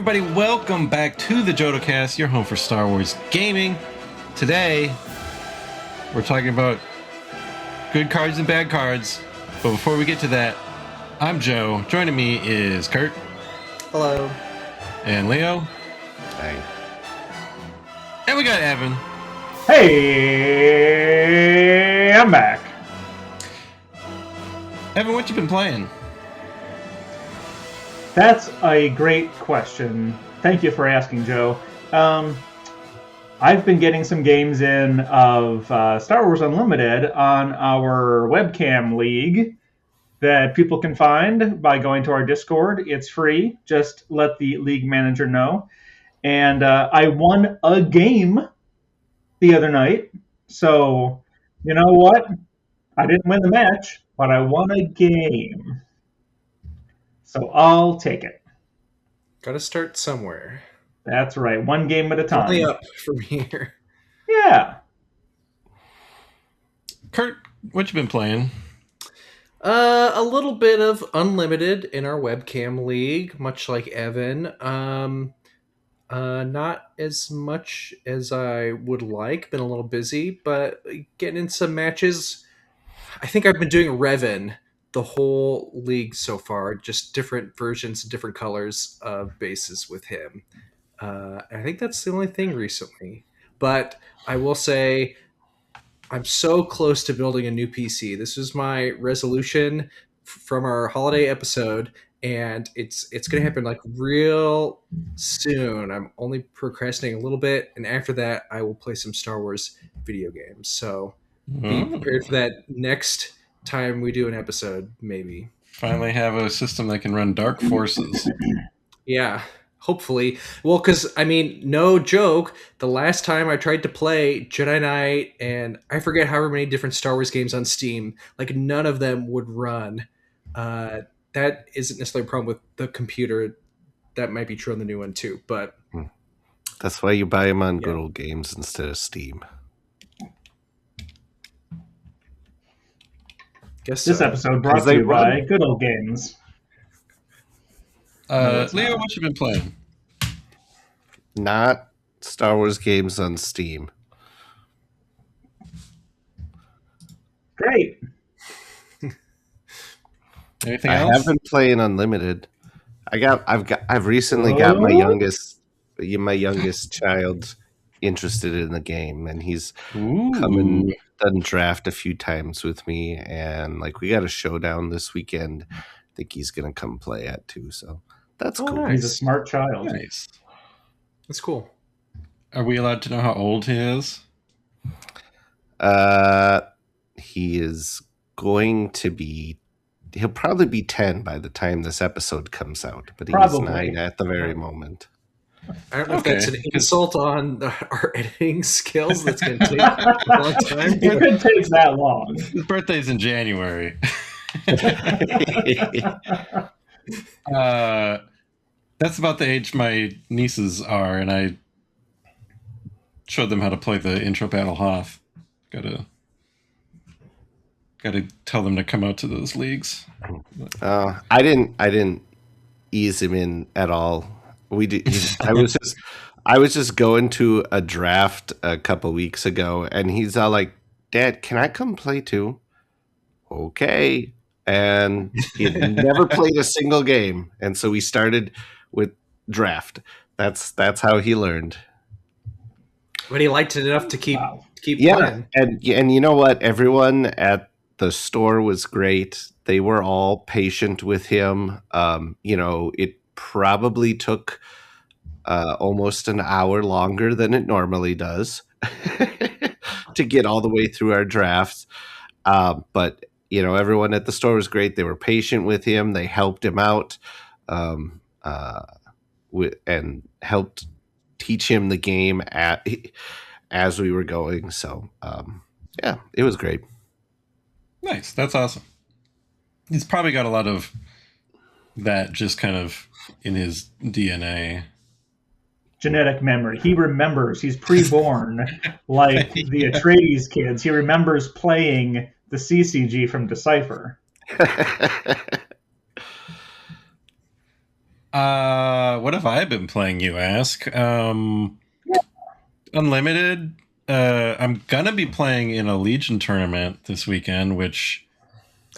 everybody, welcome back to the Jodo Cast, your home for Star Wars gaming. Today, we're talking about good cards and bad cards. But before we get to that, I'm Joe. Joining me is Kurt. Hello. And Leo. Hey. And we got Evan. Hey, I'm back. Evan, what you been playing? That's a great question. Thank you for asking, Joe. I've been getting some games in of Star Wars Unlimited on our webcam league that people can find by going to our Discord. It's free. Just let the league manager know. And I won a game the other night. So, you know what? I didn't win the match, but I won a game. So I'll take it. Gotta start somewhere. That's right. One game at a time. Only up from here. Yeah. Kurt, what you been playing? A little bit of Unlimited in our webcam league, much like Evan. Not as much as I would like. Been a little busy, but getting in some matches. I think I've been doing Revan the whole league so far, just different versions, different colors of bases with him. I think that's the only thing recently. But I will say I'm so close to building a new PC. This was my resolution from our holiday episode, and it's going to happen like real soon. I'm only procrastinating a little bit, and after that, I will play some Star Wars video games. So be prepared for that next time we do an episode, maybe. Finally have a system that can run Dark Forces. Yeah, hopefully. Well, because, I mean, no joke, the last time I tried to play Jedi Knight and I forget however many different Star Wars games on Steam, like none of them would run. That isn't necessarily a problem with the computer. That might be true on the new one too, but... That's why you buy them on Good Old Games instead of Steam. Guess this episode brought to you by Good Old Games. Leo, what you been playing? Not Star Wars games on Steam. Great. Anything I else? have been playing Unlimited. I've recently got my youngest child interested in the game, and he's come and done draft a few times with me, and like we got a showdown this weekend. I think he's gonna come play at too, so that's cool. Nice. He's a smart child. Nice. That's cool. Are we allowed to know how old he is? He is going to be. He'll probably be 10 by the time this episode comes out, but he's 9 at the very moment. I don't know if that's an insult on our editing skills. That's going to take a long time. It could take that long. His birthday's in January. That's about the age my nieces are, and I showed them how to play the intro battle Hoth. Gotta tell them to come out to those leagues. I didn't ease him in at all. I was just going to a draft a couple weeks ago, and he's all like, "Dad, can I come play too?" Okay. And he had never played a single game, and so we started with draft. That's how he learned. But he liked it enough to keep playing. And you know what? Everyone at the store was great. They were all patient with him. It probably took almost an hour longer than it normally does to get all the way through our drafts. But everyone at the store was great. They were patient with him. They helped him out and helped teach him the game as we were going. So, it was great. Nice. That's awesome. He's probably got a lot of that just kind of in his DNA. Genetic memory. He remembers. He's pre-born like the Atreides kids. He remembers playing the CCG from Decipher. what have I been playing, you ask? Unlimited. I'm gonna be playing in a Legion tournament this weekend, which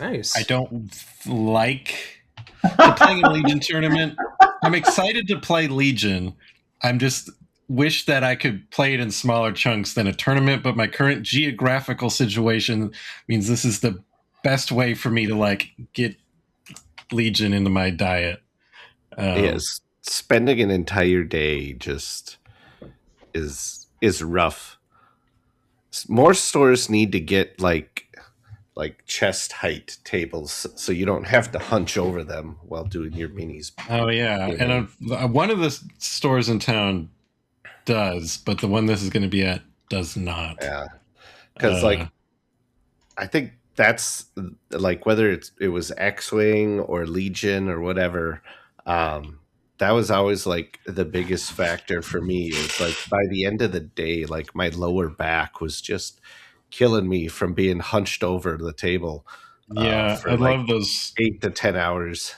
Nice. I don't like to play in a Legion tournament. I'm excited to play Legion. I'm just wish that I could play it in smaller chunks than a tournament, but my current geographical situation means this is the best way for me to like get Legion into my diet. Yes, spending an entire day just is rough. More stores need to get like chest height tables so you don't have to hunch over them while doing your minis. Oh yeah, You know. and one of the stores in town does, but the one this is going to be at does not. Yeah, because like I think that's like whether it was X-wing or Legion or whatever. That was always like the biggest factor for me. Is like by the end of the day, like my lower back was just killing me from being hunched over the table. Yeah, For I like love those 8 to 10 hours.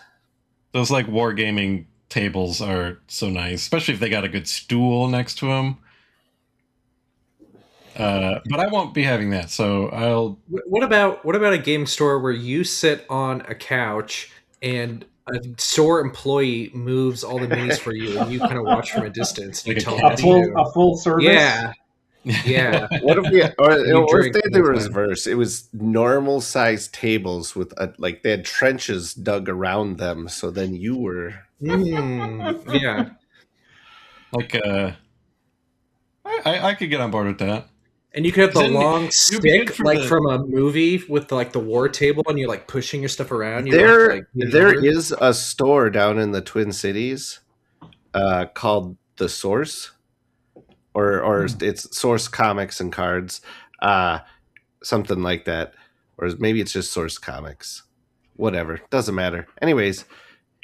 those like wargaming tables are so nice, especially if they got a good stool next to them. But I won't be having that, so I'll. What about a game store where you sit on a couch and a store employee moves all the minis for you, and you kind of watch from a distance? And Like you a tell them cat. what to do. A full service. Yeah, yeah. What if we, or if drink they all did the the time. reverse? It was normal sized tables with like they had trenches dug around them. So then you were Yeah. Like I could get on board with that. And you could have the Then long it would be good stick, for like the- from a movie, with the war table, and you're like pushing your stuff around. You there. don't, like, lean There over. is a store down in the Twin Cities, called The Source, or it's Source Comics and Cards, something like that, or maybe it's just Source Comics. Whatever, doesn't matter. Anyways,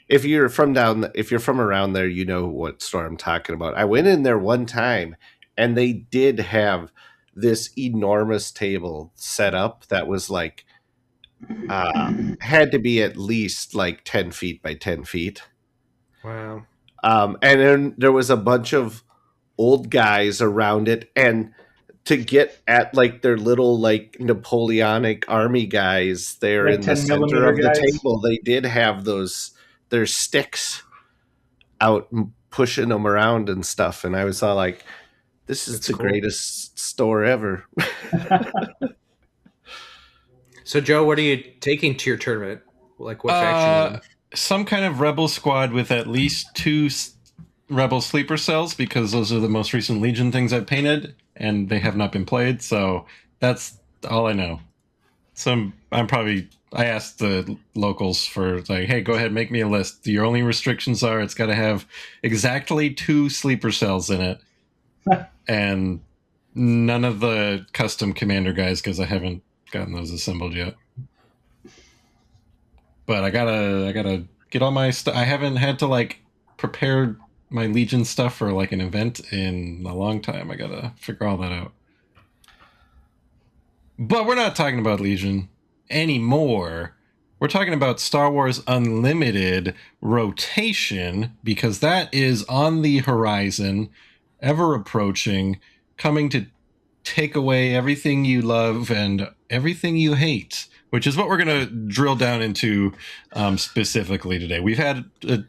if you're from around there, you know what store I'm talking about. I went in there one time, and they did have this enormous table set up that was like had to be at least like 10 feet by 10 feet. Wow. And then there was a bunch of old guys around it, and to get at like their little like Napoleonic army guys there Like in the 10 center millimeter of the guys? table, they did have their sticks out and pushing them around and stuff. And I was all like, this is That's the cool. greatest store ever. So, Joe, what are you taking to your tournament? Like, what faction? Some kind of rebel squad with at least 2 rebel sleeper cells, because those are the most recent Legion things I've painted, and they have not been played. So that's all I know. I asked the locals for like, hey, go ahead, make me a list. Your only restrictions are it's got to have exactly 2 sleeper cells in it, and none of the custom commander guys, because I haven't gotten those assembled yet. But I gotta get all my stuff. I haven't had to like prepare my Legion stuff for like an event in a long time. I gotta figure all that out. But we're not talking about Legion anymore. We're talking about Star Wars Unlimited rotation, because that is on the horizon, ever approaching, coming to take away everything you love and everything you hate, which is what we're going to drill down into specifically today. We've had a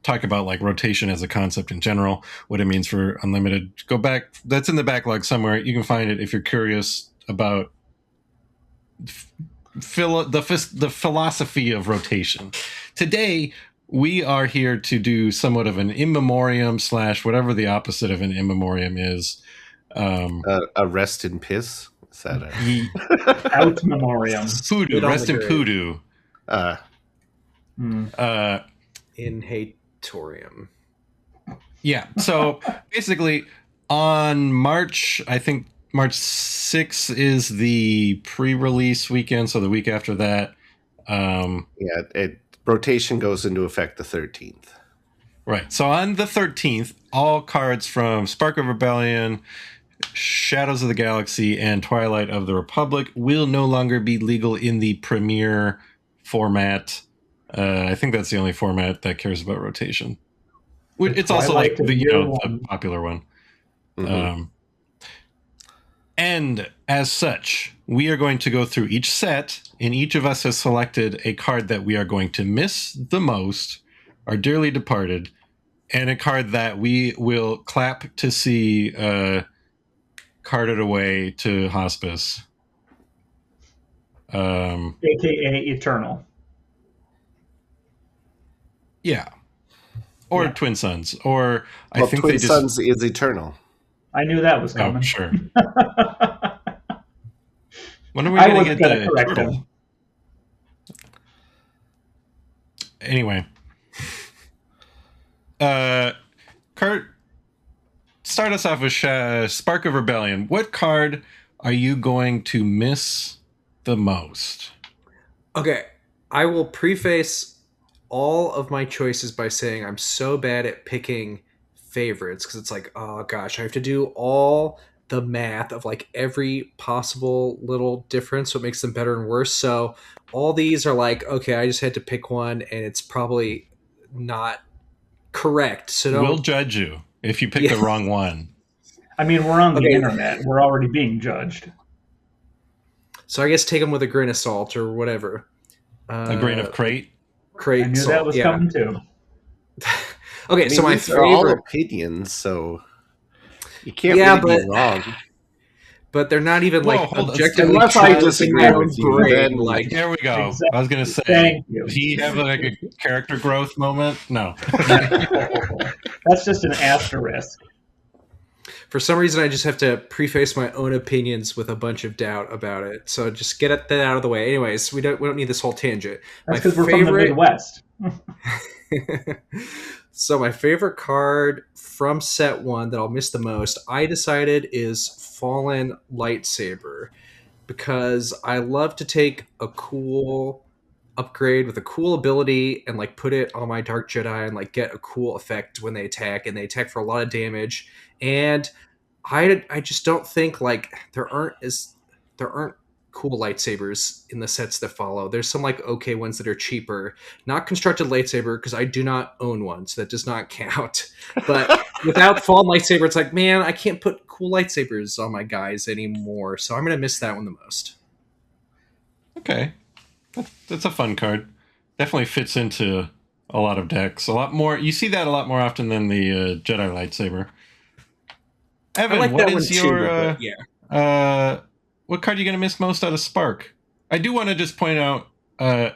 talk about like rotation as a concept in general, what it means for Unlimited. Go back, that's in the backlog somewhere. You can find it if you're curious about the philosophy of rotation. Today, we are here to do somewhat of an in memoriam / whatever the opposite of an in memoriam is. A rest in piss. Is that a Out memoriam. Poodoo, rest in Poodoo. In Hatorium. Yeah. So basically, on March 6th is the pre-release weekend. So the week after that. Rotation goes into effect the 13th. Right. So on the 13th, all cards from Spark of Rebellion, Shadows of the Galaxy, and Twilight of the Republic will no longer be legal in the Premier format. I think that's the only format that cares about rotation. It's also like Twilight the of Year the One. popular one. Mhm. And as such, we are going to go through each set, and each of us has selected a card that we are going to miss the most, our dearly departed, and a card that we will clap to see carted away to hospice. AKA Eternal. Yeah. Or Yeah. Twin Sons. Or I Well, think Twin they just. Sons is eternal. I knew that was Oh, coming. sure. When are we I going was to get gonna the correct turtle? him. Anyway. Kurt, start us off with Spark of Rebellion. What card are you going to miss the most? Okay, I will preface all of my choices by saying I'm so bad at picking favorites because it's like, oh gosh, I have to do all the math of like every possible little difference, what makes them better and worse. So all these are like, okay, I just had to pick one, and it's probably not correct. So We'll don't. judge you if you pick Yeah. the wrong one. I mean, we're on the Okay. internet. We're already being judged. So I guess take them with a grain of salt or whatever. A grain of crate. Crate I knew salt. that was Yeah. coming too. Okay, I mean, so my these are all favorite, opinions, so you can't Yeah, really be wrong. but they're not even like Whoa, hold on. objectively Unless I true in disagree my own with you, brain. then- Like, There we go. Exactly. I was going to say, Thank you. did he have like a character growth moment? No. That's just an asterisk. for some reason, I just have to preface my own opinions with a bunch of doubt about it. So just get that out of the way. Anyways, we don't need this whole tangent. That's because we're from the Midwest. So my favorite card from set one that I'll miss the most, I decided is Fallen Lightsaber, because I love to take a cool upgrade with a cool ability and like put it on my Dark Jedi and like get a cool effect when they attack, and they attack for a lot of damage. And I just don't think like there aren't cool lightsabers in the sets that follow. There's some like okay ones that are cheaper, not constructed lightsaber because I do not own one, so that does not count. But without Fallen Lightsaber, it's like, man, I can't put cool lightsabers on my guys anymore, so I'm gonna miss that one the most. Okay. That's a fun card. Definitely fits into a lot of decks. A lot more. You see that a lot more often than the Jedi lightsaber. Evan, I like what that one is too, your but yeah. what card are you going to miss most out of Spark? I do want to just point out, I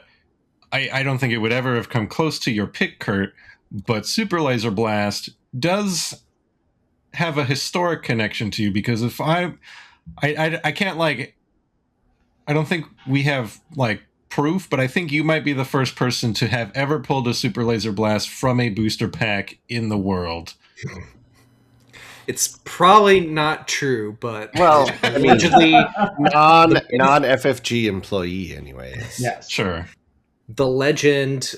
don't think it would ever have come close to your pick, Kurt, but Super Laser Blast does have a historic connection to you, because if I can't like, I don't think we have like proof, but I think you might be the first person to have ever pulled a Super Laser Blast from a booster pack in the world. It's probably not true, but Well, I mean, allegedly non FFG employee, anyways. Yes. Sure. the legend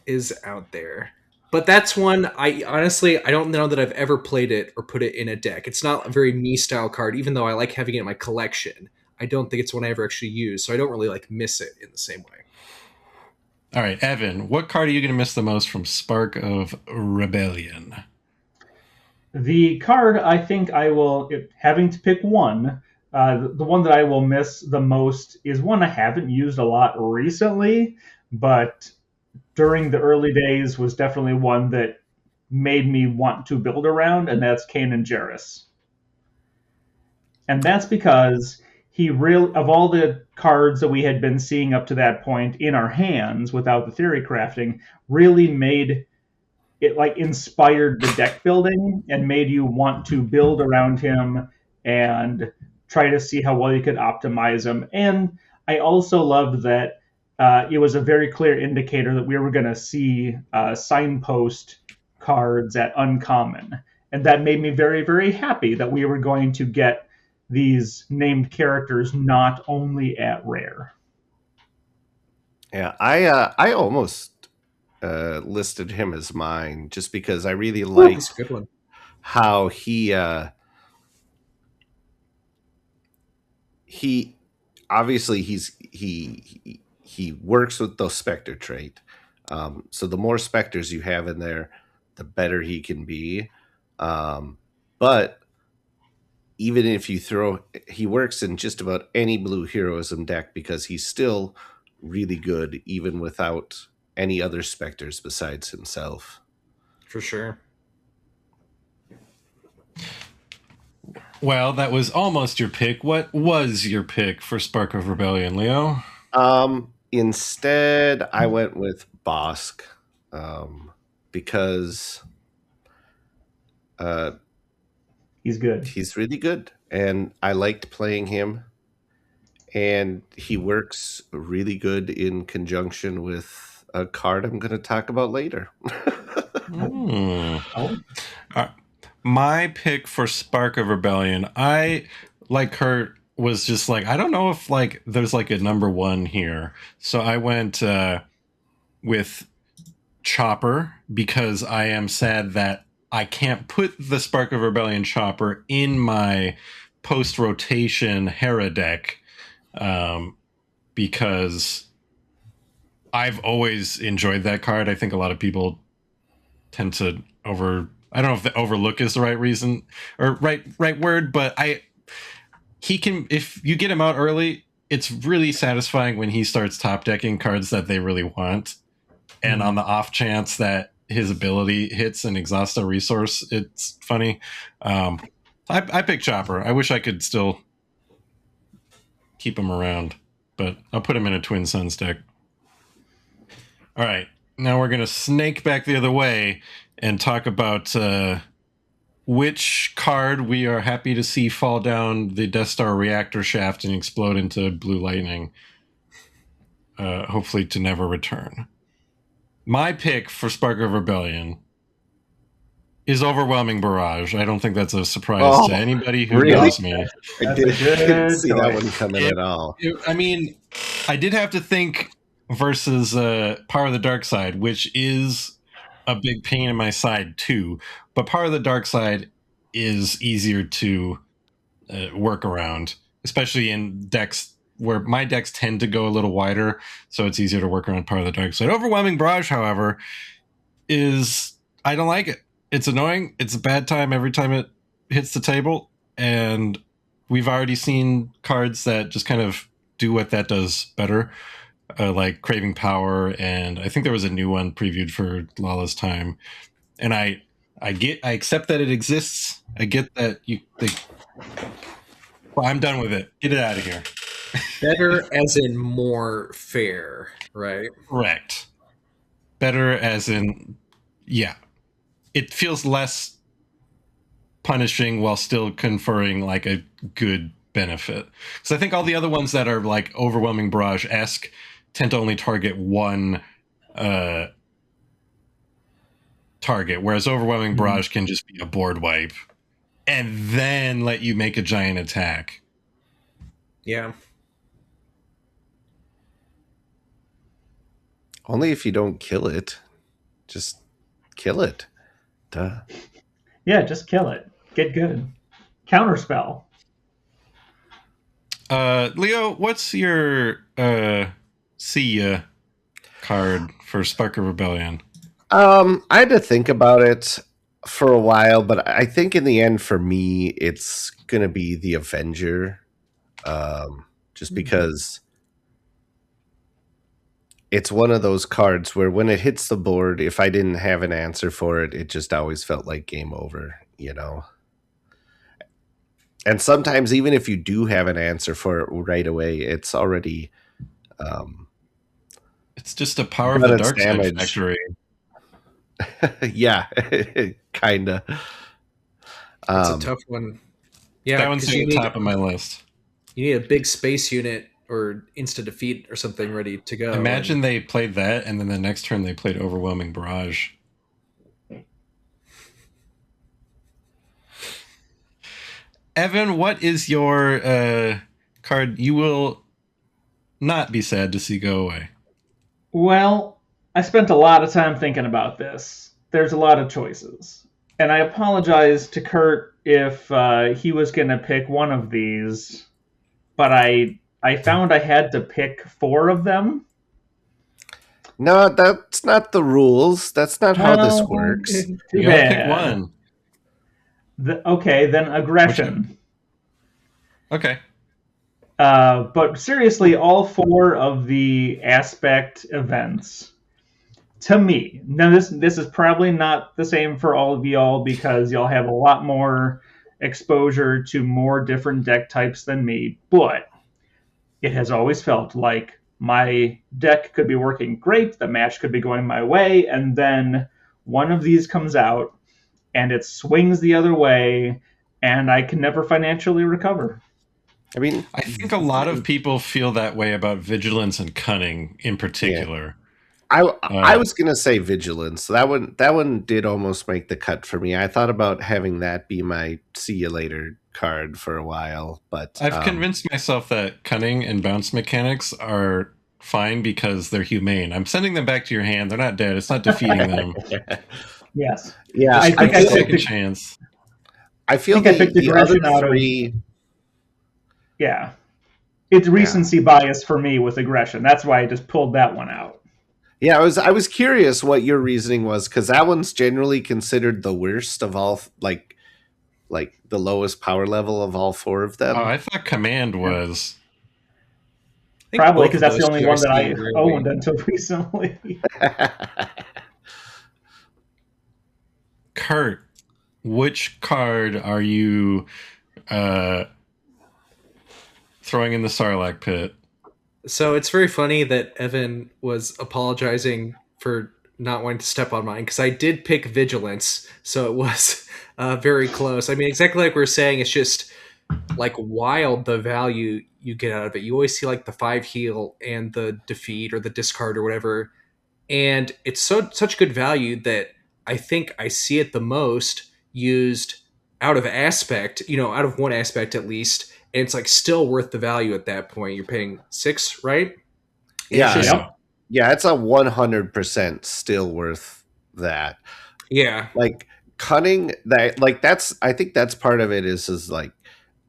is out there. But that's one I honestly I don't know that I've ever played it or put it in a deck. It's not a very me style card, even though I like having it in my collection. I don't think it's one I ever actually use, so I don't really like miss it in the same way. All right, Evan, what card are you going to miss the most from Spark of Rebellion? The card I think I will, having to pick one, the one that I will miss the most is one I haven't used a lot recently, but during the early days was definitely one that made me want to build around, and that's Kanan Jarrus. And that's because he really, of all the cards that we had been seeing up to that point in our hands without the theory crafting, really made it like inspired the deck building and made you want to build around him and try to see how well you could optimize him. And I also loved that it was a very clear indicator that we were going to see signpost cards at uncommon. And that made me very, very happy that we were going to get these named characters not only at rare. Yeah, I almost listed him as mine just because I really That's liked a good one. how he obviously he works with those Spectre trait. So the more Spectres you have in there, the better he can be. But even if you throw, he works in just about any blue heroism deck because he's still really good even without any other specters besides himself. For sure. Well, that was almost your pick. What was your pick for Spark of Rebellion, Leo? Instead, I went with Bosk, because He's good. he's really good, and I liked playing him. And he works really good in conjunction with a card I'm going to talk about later. Oh, My pick for Spark of Rebellion, I, like Kurt, was just like, I don't know if like there's like a number one here. So I went with Chopper because I am sad that I can't put the Spark of Rebellion Chopper in my post-rotation Hera deck, because I've always enjoyed that card. I think a lot of people tend to I don't know if the overlook is the right reason or right word, but he can, if you get him out early, it's really satisfying when he starts top decking cards that they really want. And on the off chance that his ability hits and exhausts a resource, it's funny. I picked Chopper. I wish I could still keep him around, but I'll put him in a Twin Suns deck. All right, now we're going to snake back the other way and talk about which card we are happy to see fall down the Death Star reactor shaft and explode into blue lightning, hopefully to never return. My pick for Spark of Rebellion is Overwhelming Barrage. I don't think that's a surprise to anybody who knows me. I didn't see that one coming at all. I mean, I did have to think versus Power of the Dark Side, which is a big pain in my side too. But Power of the Dark Side is easier to work around, especially in decks where my decks tend to go a little wider, so it's easier to work around Power of the Dark Side. Overwhelming Barrage, however, I don't like it. It's annoying. It's a bad time every time it hits the table, and we've already seen cards that just kind of do what that does better, like Craving Power, and I think there was a new one previewed for Lala's Time. And I accept that it exists. I get that well, I'm done with it. Get it out of here. Better as in more fair, right? Correct. Better as in, yeah. It feels less punishing while still conferring like a good benefit. Because I think all the other ones that are like Overwhelming Barrage-esque tend to only target one target, whereas Overwhelming Barrage can just be a board wipe and then let you make a giant attack. Yeah. Only if you don't kill it. Just kill it. Duh. yeah, just kill it. Get good. Counterspell. Leo, what's your see ya card for Spark of Rebellion? I had to think about it for a while, but I think in the end for me, it's going to be the Avenger. Just because it's one of those cards where when it hits the board, if I didn't have an answer for it, it just always felt like game over, you know? And sometimes even if you do have an answer for it right away, it's already... it's just a Power of the Dark Side factory. Yeah, kinda. It's a tough one. Yeah, that one's at the top of my list. You need a big space unit or insta defeat or something ready to go. Imagine they played that, and then the next turn they played Overwhelming Barrage. Evan, what is your card you will not be sad to see go away? Well, I spent a lot of time thinking about this. There's a lot of choices. And I apologize to Kurt if he was going to pick one of these, but I found I had to pick 4 of them. No, that's not the rules. That's not how this Oh, works. too You gotta pick bad. one. Okay, then Which aggression. Okay. But seriously, all four of the aspect events, to me, now this is probably not the same for all of y'all because y'all have a lot more exposure to more different deck types than me, but it has always felt like my deck could be working great, the match could be going my way, and then one of these comes out and it swings the other way, and I can never financially recover. I mean, I think a lot of people feel that way about vigilance and cunning in particular. I was gonna say vigilance. That one did almost make the cut for me. I thought about having that be my see you later card for a while, but I've convinced myself that cunning and bounce mechanics are fine because they're humane. I'm sending them back to your hand. They're not dead. It's not defeating them. Yes. yeah, I Just give think them I a picked second the, chance. I I feel think I picked the other aggression out of three. yeah. It's Yeah, recency bias for me with aggression. That's why I just pulled that one out. yeah. I was curious what your reasoning was because that one's generally considered the worst of all, like the lowest power level of all four of Oh, them. I thought command was. I think Probably both because of that's the those only two I one that see I really. owned until recently. Kurt, which card are you uh, throwing in the Sarlacc pit? So it's very funny that Evan was apologizing for not wanting to step on mine because I did pick vigilance, so it was very close. I mean, exactly like we were saying, it's just like wild the value you get out of it. You always see like the 5 heal and the defeat or the discard or whatever, and it's such good value that I think I see it the most used out of aspect, out of one aspect at least, and it's like still worth the value at that point. You're paying 6, right? And it's Yeah, just Yeah. Yep. yeah. It's a 100% still worth that. yeah, Like cunning, that like that's I think that's part of it is like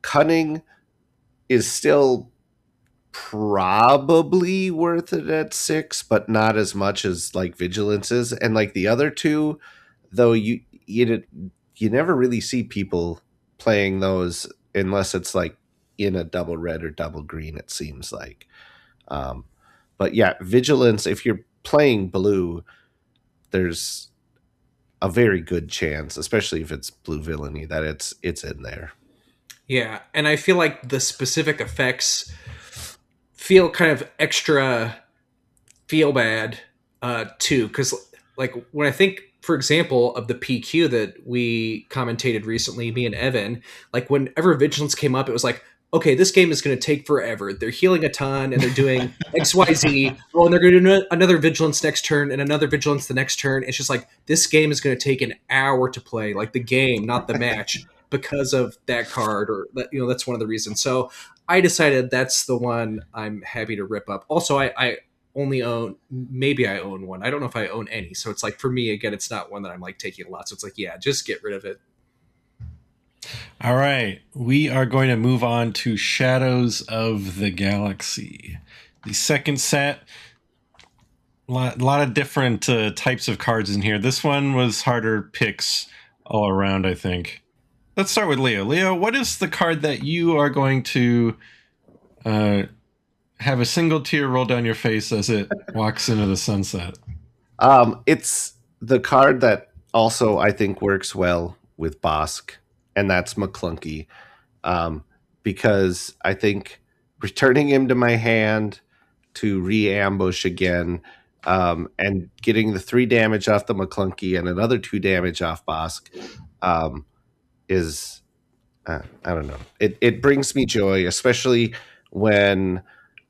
cunning is still probably worth it at 6, but not as much as like vigilance is. And like the other two, though, you never really see people playing those unless it's like in a double red or double green. It seems like, um, but yeah, vigilance. If you're playing blue, there's a very good chance, especially if it's blue villainy, that it's in there. yeah. And I feel like the specific effects feel kind of extra feel bad too, because like when I think, for example, of the PQ that we commentated recently, me and Evan, like whenever vigilance came up, it was like, okay, this game is going to take forever. They're healing a ton and they're doing XYZ. Oh, and they're going to do another vigilance next turn and another vigilance the next turn. It's just like this game is going to take an hour to play, like the game, not the match, because of that card, or that, that's one of the reasons. So I decided that's the one I'm happy to rip up. Also, I only own, maybe I own one. I don't know if I own any. So it's like for me again, it's not one that I'm like taking a lot. So it's like, yeah, just get rid of it. All right. We are going to move on to Shadows of the Galaxy. The second set. A lot of different types of cards in here. This one was harder picks all around, I think. Let's start with Leo. Leo, what is the card that you are going to have a single tear roll down your face as it walks into the sunset? It's the card that also I think works well with Bosk, and that's McClunky. Because I think returning him to my hand to re-ambush again, and getting the 3 damage off the McClunky and another 2 damage off Bosk, is I don't know. It brings me joy, especially when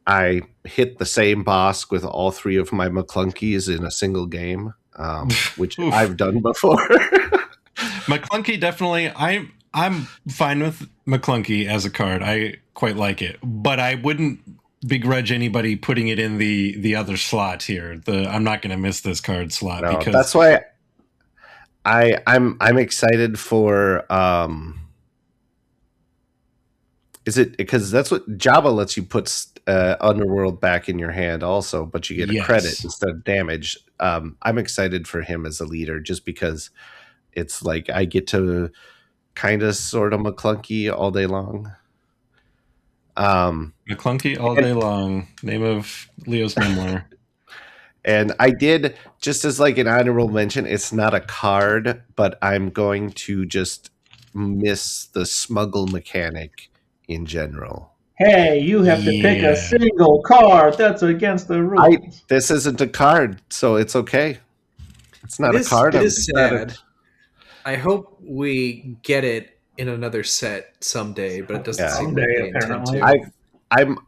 I hit the same Bosk with all 3 of my McClunkies in a single game, which Oof. I've done before. McClunky definitely. I'm fine with McClunky as a card. I quite like it, but I wouldn't begrudge anybody putting it in the other slot here. I'm not going to miss this card slot No, because that's why I'm excited for. Is it because that's what Java lets you put Underworld back in your hand also, but you get a credit Yes. instead of damage. I'm excited for him as a leader just because it's like I get to kind of sort of McClunky all day long. McClunky all day long. Name of Leo's memoir. And I did, just as like an honorable mention, it's not a card, but I'm going to just miss the smuggle mechanic in general. Hey, you have to pick Yeah. a single card. That's against the rules. This isn't a card, so it's okay. It's not It a is, card. it is It's not sad. I hope we get it in another set someday, but it doesn't Yeah. seem like Someday, they intend apparently.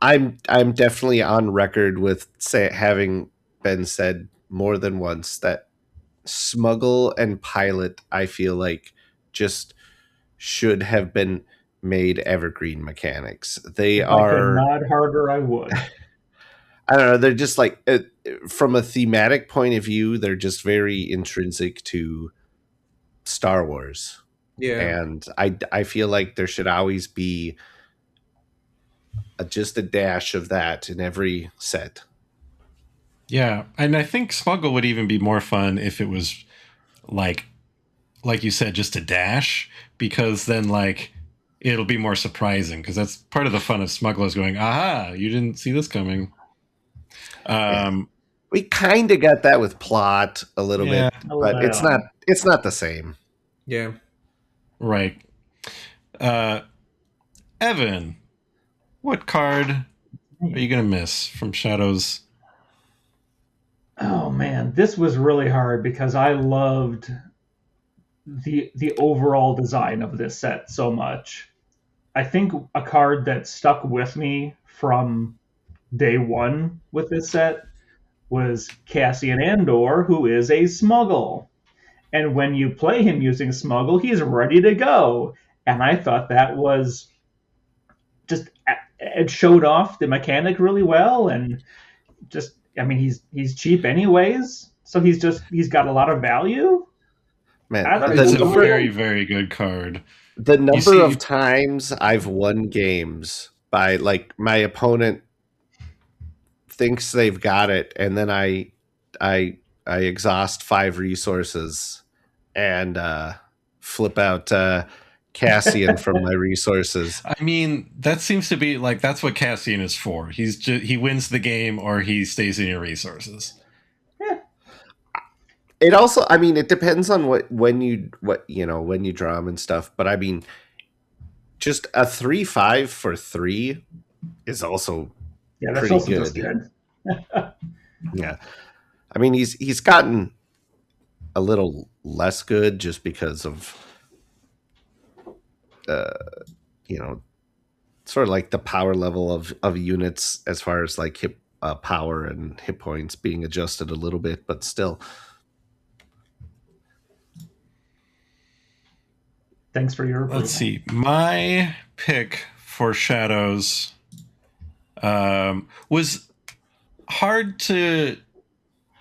to. I'm definitely on record with having been said more than once that smuggle and pilot, I feel like, just should have been made evergreen mechanics. They If I could are, nod harder, I would. I don't know, they're just like, from a thematic point of view, they're just very intrinsic to Star Wars. Yeah. And I feel like there should always be just a dash of that in every set. Yeah, and I think Smuggle would even be more fun if it was like you said, just a dash, because then like it'll be more surprising, because that's part of the fun of Smuggle is going, aha, you didn't see this coming. We kind of got that with plot a little Yeah. bit, but it's not the same. Yeah. Right. Evan, what card are you gonna miss from Shadows? Oh man, this was really hard because I loved the overall design of this set so much. I think a card that stuck with me from day one with this set was Cassian Andor, who is a smuggle. And when you play him using smuggle, he's ready to go. And I thought that was just, it showed off the mechanic really well. And just, I mean, he's cheap anyways. So he's got a lot of value. Man, It's a very, very good card. The number of times I've won games by like my opponent thinks they've got it, and then I exhaust 5 resources and flip out Cassian from my resources. I mean, that seems to be like that's what Cassian is for. He wins the game or he stays in your resources. It also, I mean, it depends on when you draw them and stuff. But I mean, just a 3/5 for 3 is also that's pretty also good. just good. Yeah, I mean, he's gotten a little less good just because of sort of like the power level of units as far as like hit power and hit points being adjusted a little bit, but still. Thanks for your approval. Let's see. My pick for Shadows was hard to...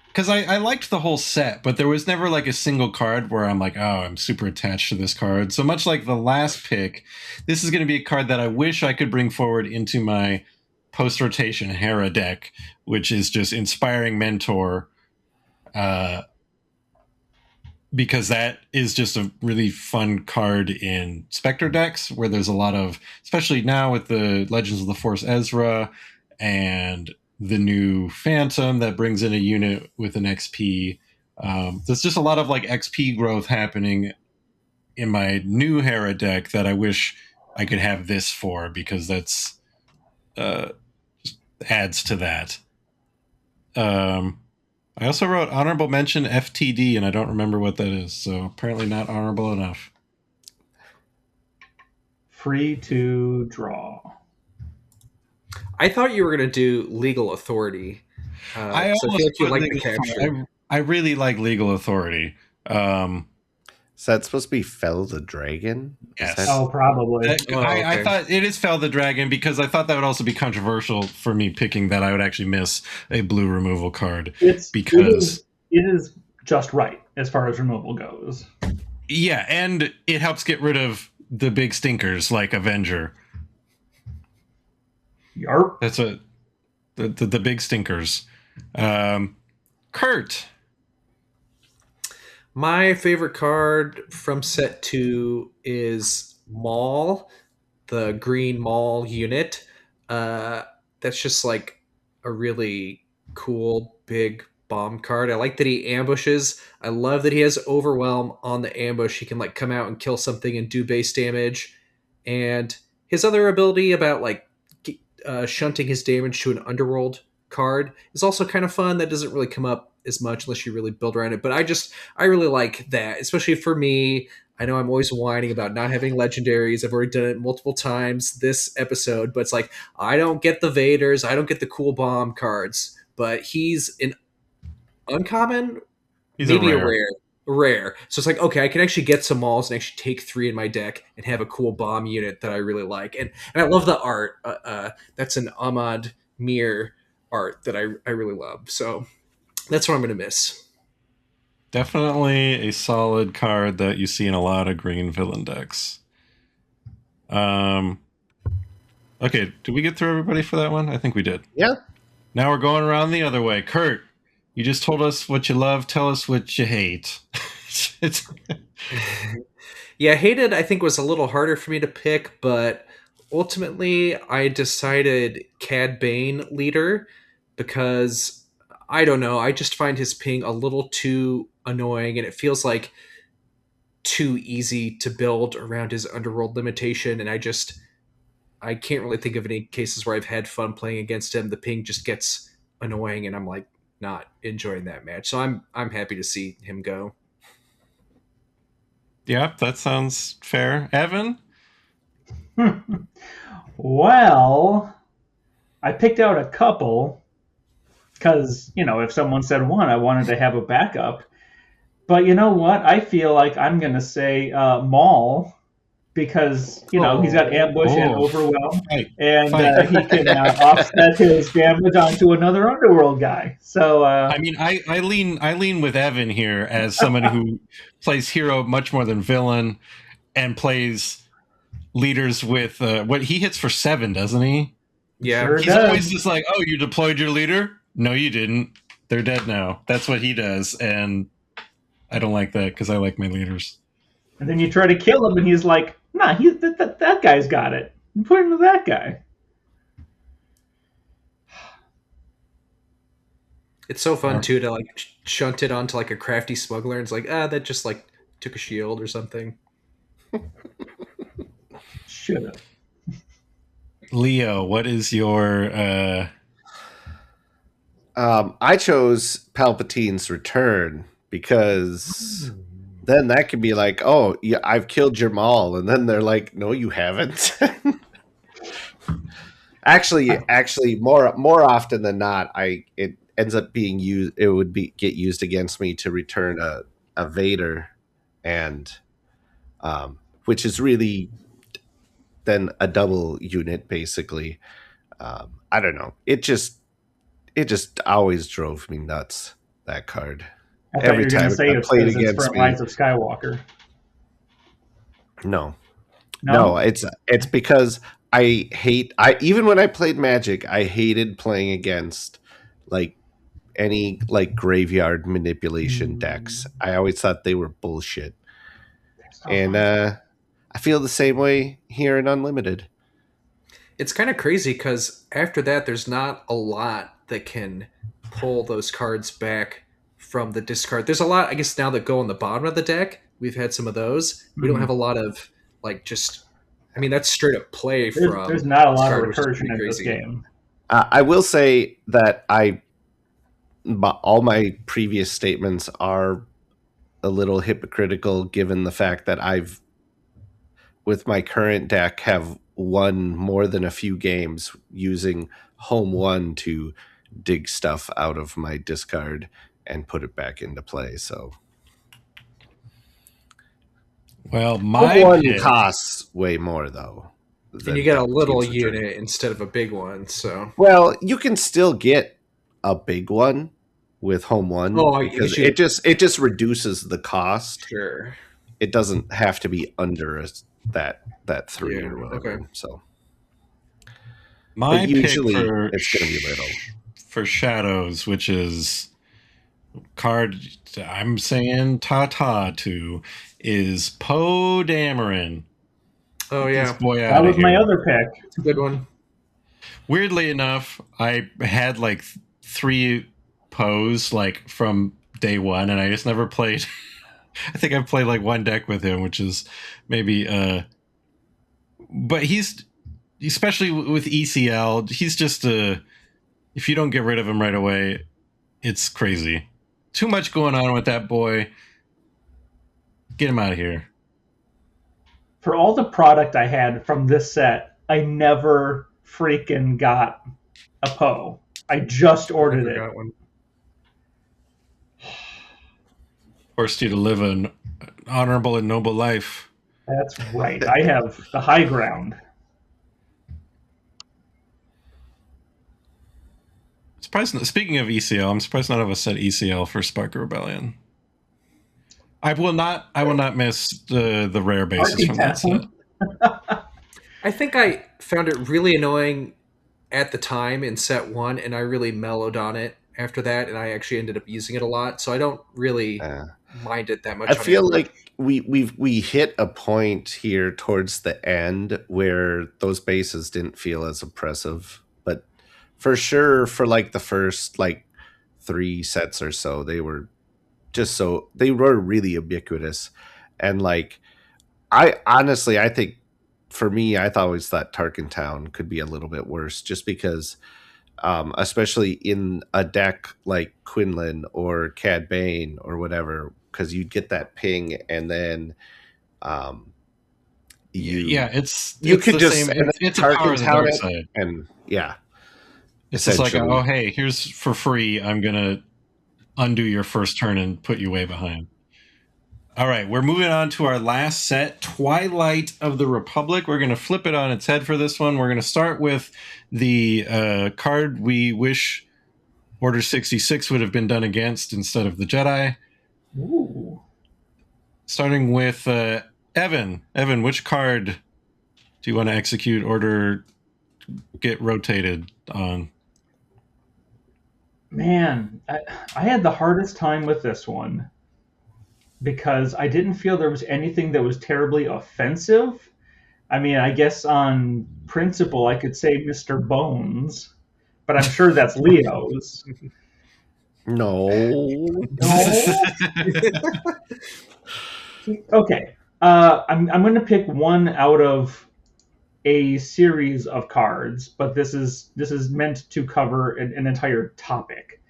Because I liked the whole set, but there was never like a single card where I'm like, oh, I'm super attached to this card. So much like the last pick, this is going to be a card that I wish I could bring forward into my post-rotation Hera deck, which is just Inspiring Mentor. Because that is just a really fun card in Spectre decks, where there's a lot of, especially now with the Legends of the Force Ezra and the new Phantom that brings in a unit with an XP. There's just a lot of like XP growth happening in my new Hera deck that I wish I could have this for, because that's adds to that. I also wrote honorable mention FTD, and I don't remember what that is, so apparently not honorable enough. Free to draw. I thought you were going to do Legal Authority. I so I feel like you like the capture. I really like Legal Authority. Is that supposed to be Fell the Dragon? Yes. Oh, probably. I thought it is Fell the Dragon, because I thought that would also be controversial for me picking that I would actually miss a blue removal card. It is just right as far as removal goes. Yeah, and it helps get rid of the big stinkers like Avenger. Yarp. That's the big stinkers. Kurt. My favorite card from set 2 is Maul, the green Maul unit. That's just like a really cool big bomb card. I like that he ambushes. I love that he has overwhelm on the ambush. He can like come out and kill something and do base damage. And his other ability about like shunting his damage to an underworld card is also kind of fun. That doesn't really come up as much unless you really build around it. But I really like that, especially for me. I know I'm always whining about not having legendaries. I've already done it multiple times this episode, but it's like I don't get the Vaders, I don't get the cool bomb cards, but he's an uncommon, He's maybe a a rare. So it's like, okay, I can actually get some Mauls and actually take 3 in my deck and have a cool bomb unit that I really like. And I love the art. That's an Ahmad Mir art that I really love. So that's what I'm going to miss. Definitely a solid card that you see in a lot of green villain decks. Okay, did we get through everybody for that one? I think we did. Yeah. Now we're going around the other way. Kurt, you just told us what you love. Tell us what you hate. Yeah, hated I think was a little harder for me to pick, but ultimately I decided Cad Bane leader because I don't know, I just find his ping a little too annoying and it feels like too easy to build around his underworld limitation, and I can't really think of any cases where I've had fun playing against him. The ping just gets annoying and I'm like not enjoying that match. So I'm happy to see him go. Yeah, that sounds fair. Evan? Well, I picked out a couple because, if someone said one, I wanted to have a backup. But you know what? I feel like I'm going to say Maul because, he's got ambush and overwhelm. And he can offset his damage onto another underworld guy. So I mean, I lean with Evan here as somebody who plays hero much more than villain and plays leaders with what he hits for 7, doesn't he? Yeah, sure He's does. always just like, oh, you deployed your leader? No, you didn't. They're dead now. That's what he does, and I don't like that because I like my leaders. And then you try to kill him, and he's like, nah, that guy's got it. You put him to that guy. it's so fun too to like shunt it onto like a crafty smuggler and it's like, that just like took a shield or something. Should have. Leo, what is your I chose Palpatine's Return because then that could be like, oh, yeah, I've killed your Maul, and then they're like, no, you haven't. actually, more often than not, it ends up being used. It would get used against me to return a Vader, and which is really then a double unit basically. I don't know. It just always drove me nuts, that card. I thought Every you were going time to say I played it's against for me. Rise of Skywalker. No, it's because I even when I played Magic, I hated playing against like any like graveyard manipulation decks. I always thought they were bullshit. And I feel the same way here in Unlimited. It's kind of crazy because after that, there's not a lot that can pull those cards back from the discard. There's a lot, I guess, now that go on the bottom of the deck. We've had some of those. We don't have a lot of like just. I mean, that's straight up play from. There's not a lot of discard, which is recursion pretty in this crazy. game. I will say that all my previous statements are a little hypocritical given the fact that I've, with my current deck, have won more than a few games using home one to dig stuff out of my discard and put it back into play. So, well, home my one pick, costs way more though. And you get a little Palpatine's Return. unit instead of a big one. So Well, you can still get a big one with home one because it just reduces the cost. Sure. It doesn't have to be under that 3 or whatever. Okay. So My But pick usually it's going to be little. for Shadows, which is card I'm saying ta-ta to, is Poe Dameron. Oh Get this yeah, boy That out of was my here. other pick. it's a good one. Weirdly enough, I had like 3 Poes like from day one, and I just never played. I think I've played like 1 deck with him, which is maybe but he's, especially with ECL, he's just if you don't get rid of him right away, it's crazy. Too much going on with that boy. Get him out of here. For all the product I had from this set, I never freaking got a Poe. I just ordered Never it. got one. Forced you to live an honorable and noble life. That's right. I have the high ground. Surprised. Speaking of ECL, I'm surprised none of us said ECL for Spark Rebellion. I will not miss the rare bases from that set. I think I found it really annoying at the time in set 1, and I really mellowed on it after that, and I actually ended up using it a lot, so I don't really mind it that much. I feel like we hit a point here towards the end where those bases didn't feel as oppressive, but for sure for like the first like 3 sets or so, they were really ubiquitous. And like I think for me, I always thought Tarkin Town could be a little bit worse, just because especially in a deck like Quinlan or Cad Bane or whatever, because you'd get that ping and then you could the just same. and It's a power of the dark side, and yeah, it's just like, oh hey, here's for free. I'm gonna undo your first turn and put you way behind. All right, we're moving on to our last set, Twilight of the Republic. We're going to flip it on its head for this one. We're going to start with the card we wish Order 66 would have been done against instead of the Jedi. Ooh. Starting with Evan. Evan, which card do you want to execute Order get rotated on? Man, I had the hardest time with this one, because I didn't feel there was anything that was terribly offensive. I mean, I guess on principle, I could say Mr. Bones, but I'm sure that's Leo's. No. Okay. I'm going to pick one out of a series of cards, but this is meant to cover an entire topic.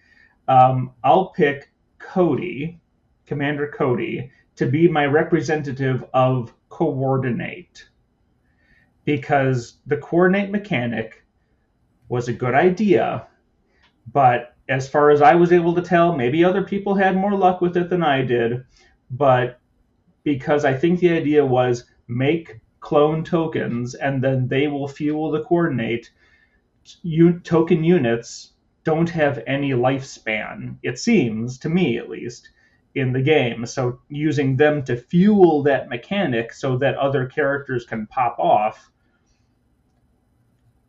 I'll pick Cody, Commander Cody, to be my representative of coordinate, because the coordinate mechanic was a good idea, but as far as I was able to tell, maybe other people had more luck with it than I did, but because I think the idea was make clone tokens and then they will fuel the coordinate, token units don't have any lifespan, it seems, to me at least, in the game. So using them to fuel that mechanic so that other characters can pop off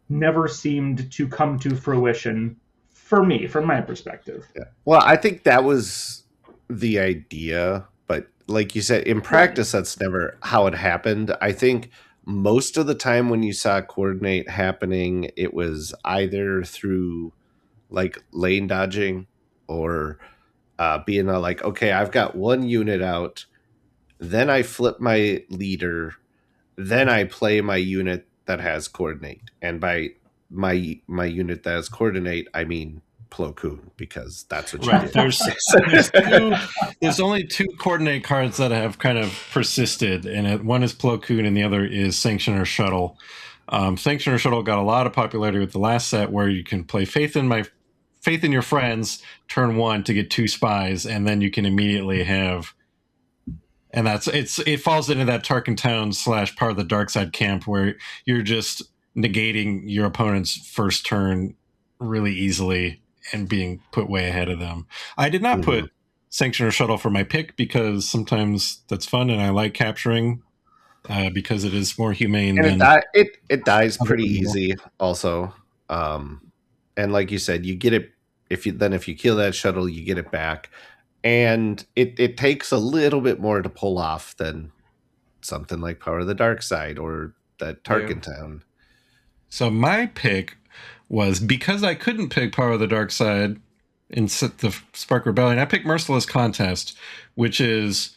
never seemed to come to fruition for me, from my perspective. Yeah. Well, I think that was the idea, but like you said, in practice, that's never how it happened. I think most of the time when you saw coordinate happening, it was either through like lane dodging or being like, okay, I've got one unit out, then I flip my leader, then I play my unit that has coordinate. And by my unit that has coordinate, I mean Plo Koon, because that's what you did. There's only 2 coordinate cards that have kind of persisted, and one is Plo Koon and the other is Sanctioner Shuttle. Sanctioner Shuttle got a lot of popularity with the last set, where you can play Faith in Your Friends turn 1 to get 2 spies, and then you can immediately have, and it falls into that Tarkin Town / part of the dark side camp, where you're just negating your opponent's first turn really easily and being put way ahead of them. I did not put Sanctioner Shuttle for my pick, because sometimes that's fun and I like capturing, because it is more humane. And it dies pretty easy also. And like you said, you get it if you kill that shuttle, you get it back, and it takes a little bit more to pull off than something like Power of the Dark Side or that Tarkin Town. So my pick was, because I couldn't pick Power of the Dark Side in the Spark Rebellion, I picked Merciless Contest, which is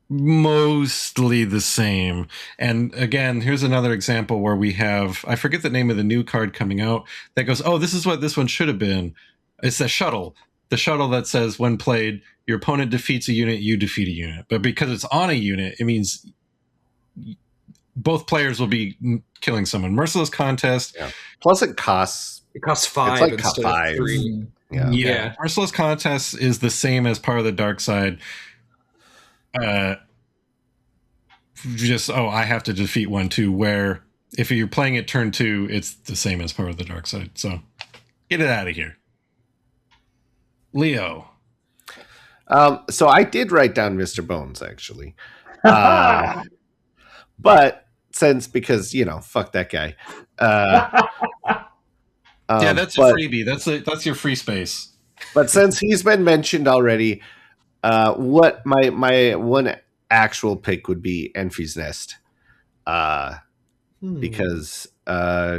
mostly the same. And again, here's another example where we have, I forget the name of the new card coming out that goes, oh, this is what this one should have been. It's the shuttle that says, when played, your opponent defeats a unit, you defeat a unit. But because it's on a unit, it means both players will be killing someone. Merciless Contest. Yeah. Plus it costs 5 like instead 5. of 3. Yeah. Merciless Contest is the same as Power of the Dark Side. I have to defeat 1/2, where if you're playing it turn 2, it's the same as Power of the Dark Side. So get it out of here. Leo. So I did write down Mr. Bones, actually. But because, fuck that guy. Yeah, that's a freebie. That's your free space. But since he's been mentioned already, what my one actual pick would be Enfy's Nest. Because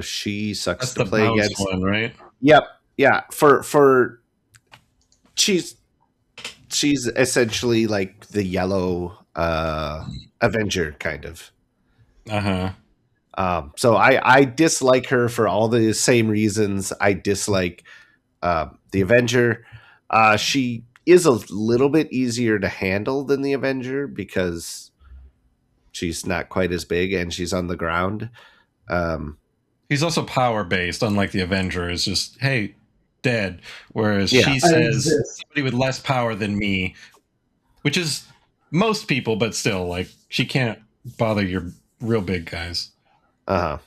she sucks That's to play against. One, right? Yep. Yeah. For she's essentially like the yellow Avenger kind of. So I dislike her for all the same reasons I dislike the Avenger. She is a little bit easier to handle than the Avenger because she's not quite as big and she's on the ground. He's also power based, unlike the Avenger is just, hey, dead. Whereas she says somebody with less power than me, which is most people, but still, like, she can't bother your real big guys. But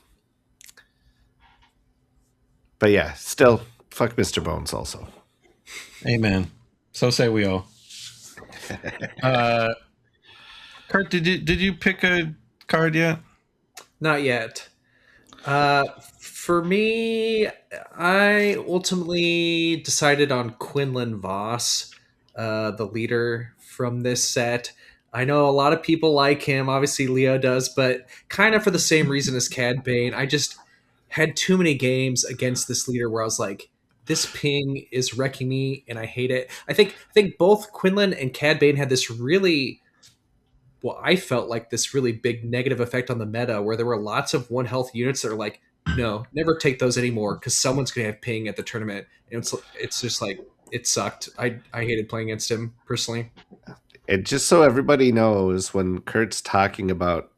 yeah, still fuck Mr. Bones also. Amen. So say we all. Kurt, did you pick a card yet? Not yet. For me, I ultimately decided on Quinlan Voss, the leader from this set. I know a lot of people like him. Obviously, Leo does, but kind of for the same reason as Cad Bane. I just had too many games against this leader where I was like, this ping is wrecking me, and I hate it. I think both Quinlan and Cad Bane had this really, well, I felt like this really big negative effect on the meta, where there were lots of 1 health units that are like, no, never take those anymore because someone's going to have ping at the tournament. And it's just like, it sucked. I hated playing against him personally. And just so everybody knows, when Kurt's talking about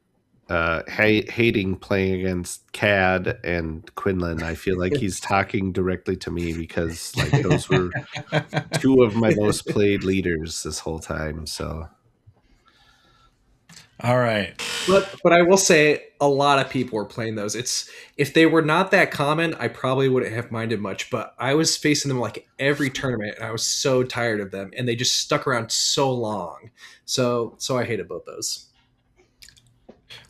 hating playing against Cad and Quinlan, I feel like he's talking directly to me because like those were 2 of my most played leaders this whole time. So, all right, but I will say a lot of people were playing those. If they were not that common, I probably wouldn't have minded much. But I was facing them like every tournament, and I was so tired of them, and they just stuck around so long. So I hated both those.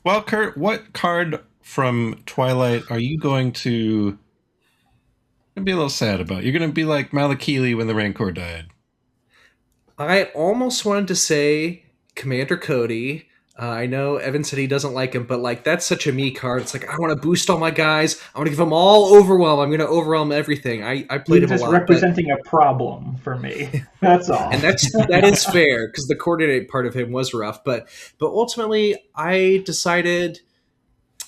Well, Kurt, what card from Twilight are you going to be a little sad about? You're going to be like Malakili when the Rancor died. I almost wanted to say Commander Cody. I know Evan said he doesn't like him, but like that's such a me card. It's like, I want to boost all my guys. I want to give them all overwhelm. I'm going to overwhelm everything. I played him a lot. Just representing a problem for me. That's all. And that is fair because the coordinate part of him was rough. But ultimately, I decided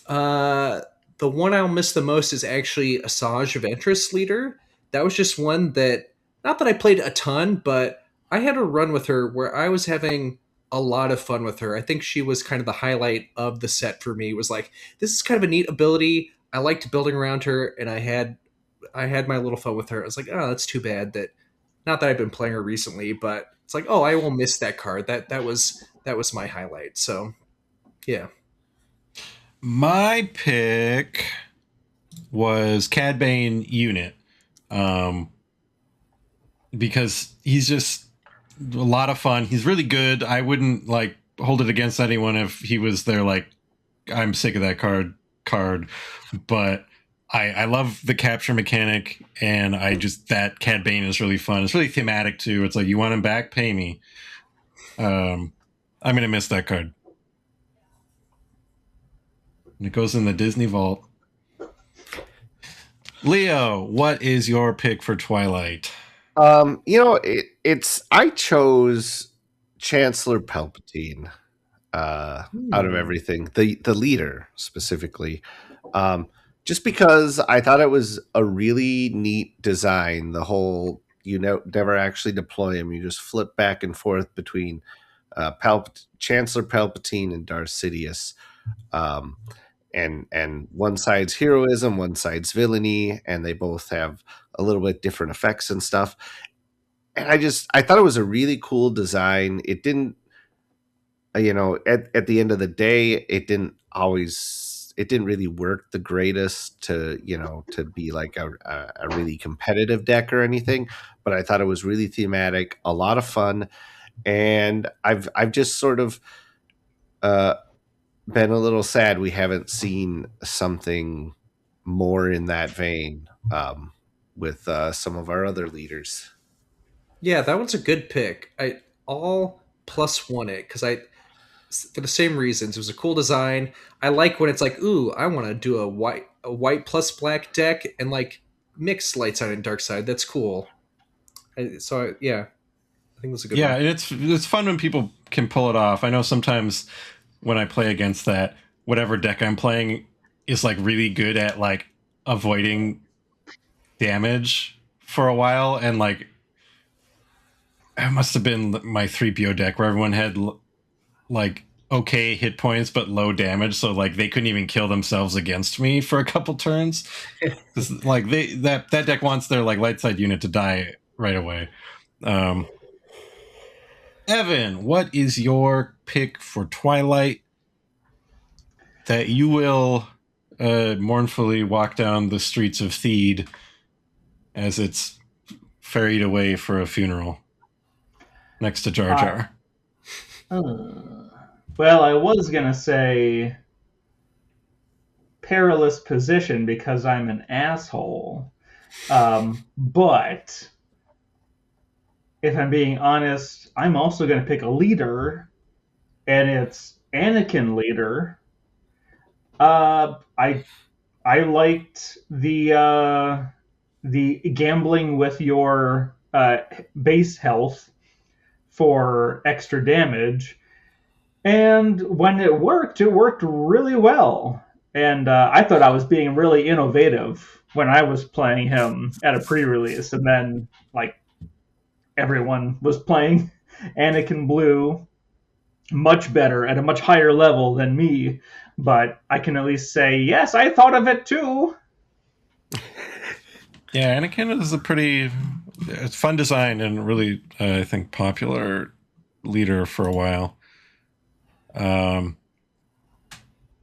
the one I'll miss the most is actually Asajj Ventress leader. That was just one that, not that I played a ton, but I had a run with her where I was having a lot of fun with her. I think she was kind of the highlight of the set for me. It was like, this is kind of a neat ability. I liked building around her, and I had my little fun with her. I was like, oh, that's too bad that, not that I've been playing her recently, but it's like, oh, I will miss that card. That was my highlight. So yeah. My pick was Cad Bane unit. Because he's just a lot of fun. He's really good. I wouldn't like hold it against anyone if he was there like, I'm sick of that card. But I love the capture mechanic, and that Cad Bane is really fun. It's really thematic too. It's like, you want him back, pay me. I'm gonna miss that card. And it goes in the Disney vault. Leo, what is your pick for Twilight? I chose Chancellor Palpatine out of everything. The leader specifically. Just because I thought it was a really neat design. The whole, never actually deploy him. You just flip back and forth between Chancellor Palpatine and Darth Sidious. And one side's heroism, one side's villainy, and they both have a little bit different effects and stuff. And I thought it was a really cool design. It didn't, at the end of the day, it didn't really work the greatest to be like a really competitive deck or anything. But I thought it was really thematic, a lot of fun, and I've just sort of been a little sad we haven't seen something more in that vein with some of our other leaders. Yeah, that one's a good pick. I all +1 it because I, for the same reasons. It was a cool design. I like when it's like, ooh, I want to do a white plus black deck and like mix light side and dark side. That's cool. Yeah, I think it was a good Yeah, one. and it's fun when people can pull it off. I know sometimes when I play against that, whatever deck I'm playing is like really good at like avoiding damage for a while, and like it must have been my 3PO deck where everyone had like okay hit points but low damage, so like they couldn't even kill themselves against me for a couple turns. Like that deck wants their like light side unit to die right away. Evan, what is your pick for Twilight that you will mournfully walk down the streets of Theed as it's ferried away for a funeral next to Jar Jar? Well, I was going to say perilous position because I'm an asshole. But if I'm being honest, I'm also going to pick a leader, and it's Anakin leader. I liked the gambling with your base health for extra damage, and when it worked really well. And I thought I was being really innovative when I was playing him at a pre-release, and then like everyone was playing Anakin Blue much better at a much higher level than me. But I can at least say, yes, I thought of it too. Yeah, Anakin is it's fun design and really, I think, popular leader for a while.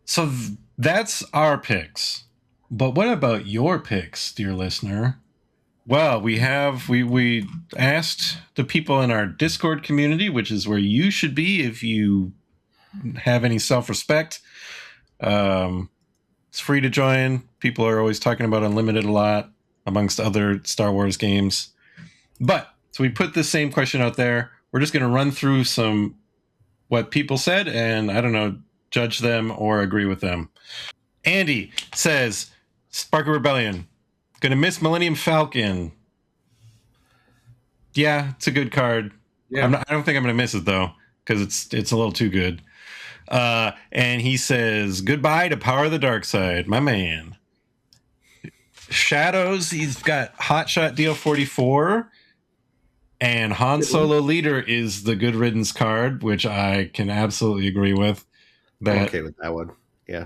So that's our picks. But what about your picks, dear listener? Well, we asked the people in our Discord community, which is where you should be if you have any self-respect. It's free to join. People are always talking about Unlimited a lot, amongst other Star Wars games. So we put the same question out there. We're just going to run through what people said, and I don't know, judge them or agree with them. Andy says, Spark of Rebellion. Gonna miss Millennium Falcon. Yeah, it's a good card. Yeah. I don't think I'm gonna miss it though, because it's a little too good. And he says, goodbye to Power of the Dark Side, my man. Shadows, he's got Hotshot DL44, and Han Solo Leader is the good riddance card, which I can absolutely agree with. I'm okay with that one. Yeah.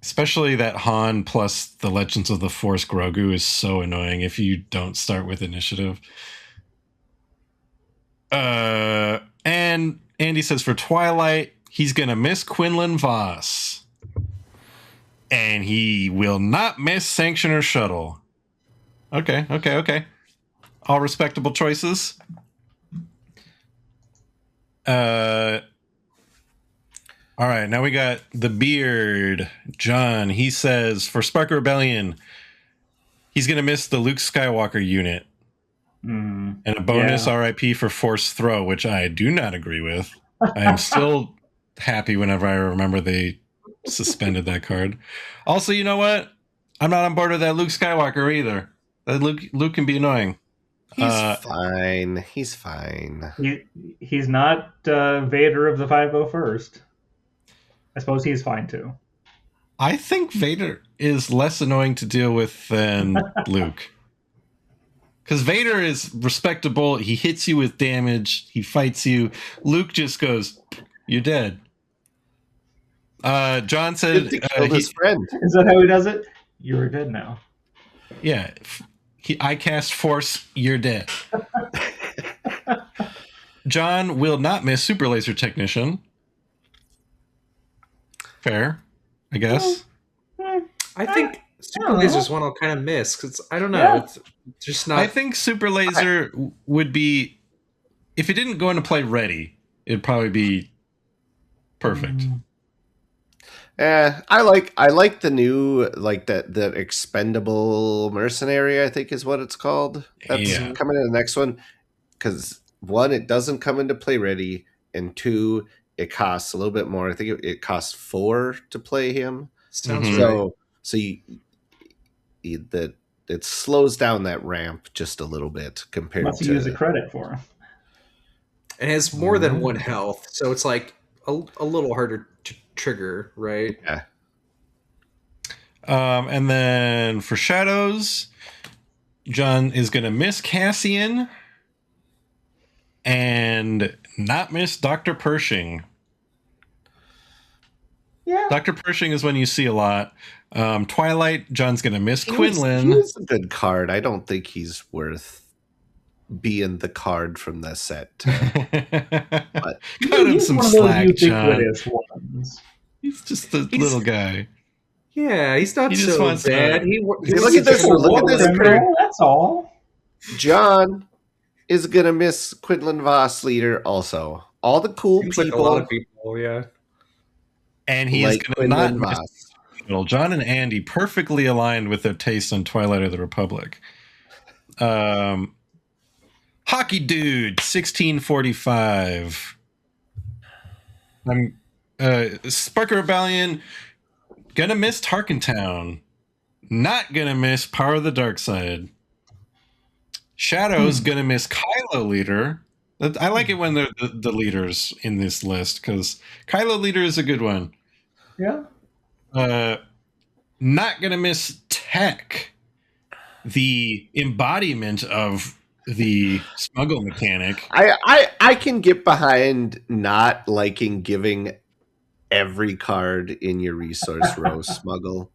Especially that Han plus the Legends of the Force Grogu is so annoying if you don't start with initiative. And Andy says for Twilight, he's going to miss Quinlan Voss. And he will not miss Sanctioner Shuttle. Okay. All respectable choices. Our All right, now we got the beard. John, he says, for Spark Rebellion, he's going to miss the Luke Skywalker unit. And a bonus RIP for Force Throw, which I do not agree with. I am still happy whenever I remember they suspended that card. Also, you know what? I'm not on board with that Luke Skywalker either. That Luke can be annoying. He's fine. He's fine. He's not Vader of the 501st. I suppose he's fine too. I think Vader is less annoying to deal with than Luke. Because Vader is respectable. He hits you with damage. He fights you. Luke just goes, "You're dead." John said, his friend. Is that how he does it? You're dead now. Yeah. I cast Force. You're dead. John will not miss Super Laser Technician. Fair, I guess. I think Super Laser's one I'll kind of miss because I don't know. Yeah. It's just not. I think Super Laser would be, if it didn't go into play ready, it'd probably be perfect. I like the new that expendable mercenary, I think is what it's called. That's coming in the next one. Because one, it doesn't come into play ready, and two, it costs a little bit more. I think it costs 4 to play him. Sounds So right. so it slows down that ramp just a little bit compared Must to use a credit for him. It has more than 1 health, so it's like a little harder to trigger, right? Yeah. And then for Shadows, John is going to miss Cassian and not miss Dr. Pershing. Yeah. Dr. Pershing is one you see a lot. Twilight, John's going to miss Quinlan. He's a good card. I don't think he's worth being the card from the set. But cut him some slack, John. Ones. He's just a little guy. Yeah, he's not just so wants bad. to- Look at this! Look at this! Criminal, that's all. John is gonna miss Quinlan Voss leader also. All the cool Seems people. like a lot of people, yeah. And he like is going to not Quinlan miss. Voss. Well, John and Andy perfectly aligned with their taste on Twilight of the Republic. Hockey Dude, 1645. Sparker Rebellion, gonna miss Tarkentown. Not gonna miss Power of the Dark Side. Shadows gonna miss Kylo Leader. I like it when they're the leaders in this list because Kylo Leader is a good one. Yeah. Not gonna miss Tech, the embodiment of the smuggle mechanic. I can get behind not liking giving every card in your resource row smuggle.